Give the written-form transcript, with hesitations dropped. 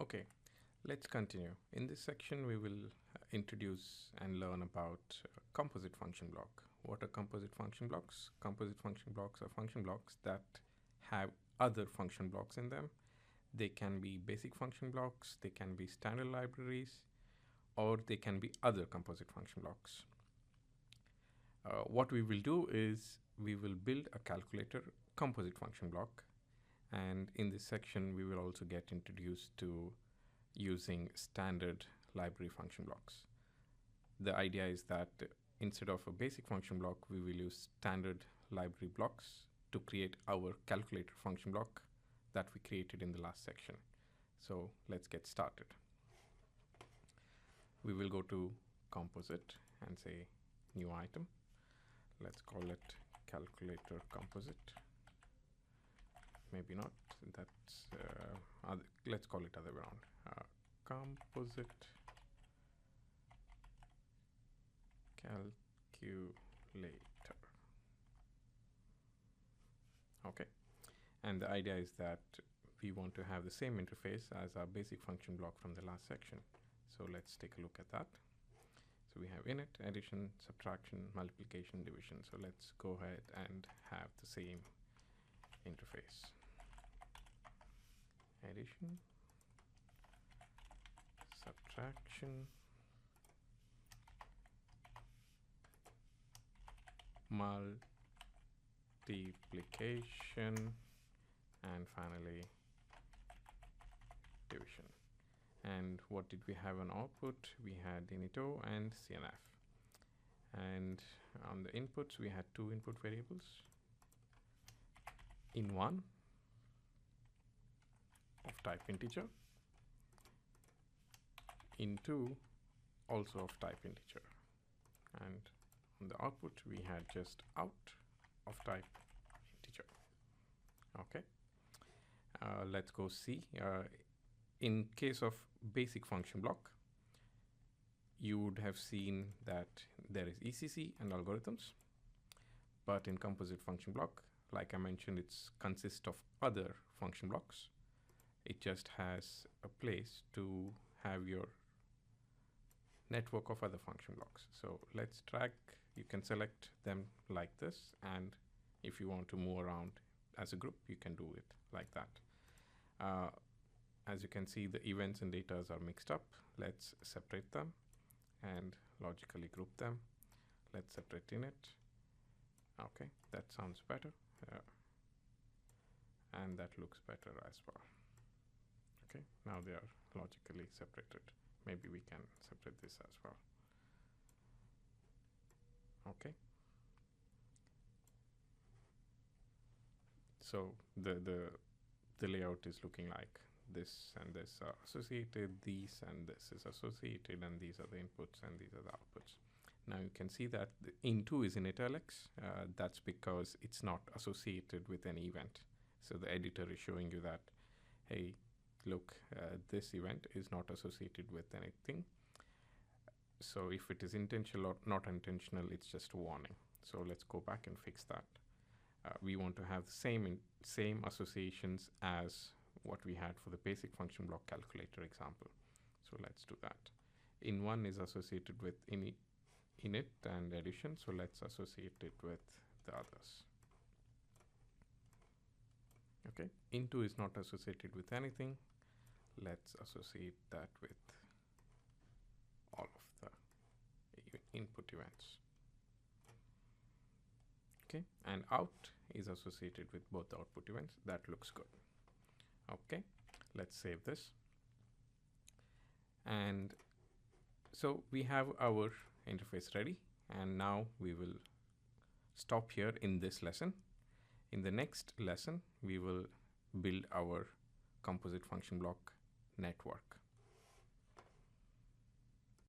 Okay, let's continue. In this section, we will introduce and learn about composite function block. What are composite function blocks? Composite function blocks are function blocks that have other function blocks in them. They can be basic function blocks, they can be standard libraries, or they can be other composite function blocks. What we will do is we will build a calculator composite function block, and in this section we will also get introduced to using standard library function blocks. The idea is that instead of a basic function block, we will use standard library blocks to create our calculator function block that we created in the last section. So let's get started. We will go to Composite and say new item. Let's call it calculator composite. Maybe not. That's let's call it other way around. Composite calculator. Okay. And the idea is that we want to have the same interface as our basic function block from the last section. So let's take a look at that. So we have init, addition, subtraction, multiplication, division. So let's go ahead and have the same interface. Addition, subtraction, multiplication, and finally division. And what did we have on output? We had inito and CNF. And on the inputs, we had two input variables. In1 of type integer. In2 also of type integer. And on the output, we had just out of type integer. Okay. Let's go see. In case of basic function block, you would have seen that there is ECC and algorithms. But in composite function block, like I mentioned, it consists of other function blocks. It just has a place to have your network of other function blocks. So let's drag. You can select them like this, and if you want to move around as a group, you can do it like that. As you can see, the events and datas are mixed up. Let's separate them and logically group them. Let's separate init. Okay, that sounds better. And that looks better as well. Okay, now they are logically separated. Maybe we can separate this as well. Okay. So the layout is looking like this and this are associated, these and this is associated, and these are the inputs and these are the outputs. Now you can see that the in2 is in italics. That's because it's not associated with any event. So the editor is showing you that, hey, look, this event is not associated with anything. So if it is intentional or not intentional, it's just a warning. So let's go back and fix that. We want to have the same associations as what we had for the basic function block calculator example. So let's do that. In1 is associated with init and addition. So let's associate it with the others. Okay. In2 is not associated with anything. Let's associate that with all of the input events. Okay, and out is associated with both the output events. That looks good. Okay, let's save this. And so we have our interface ready, and now we will stop here in this lesson. In the next lesson, we will build our composite function block network.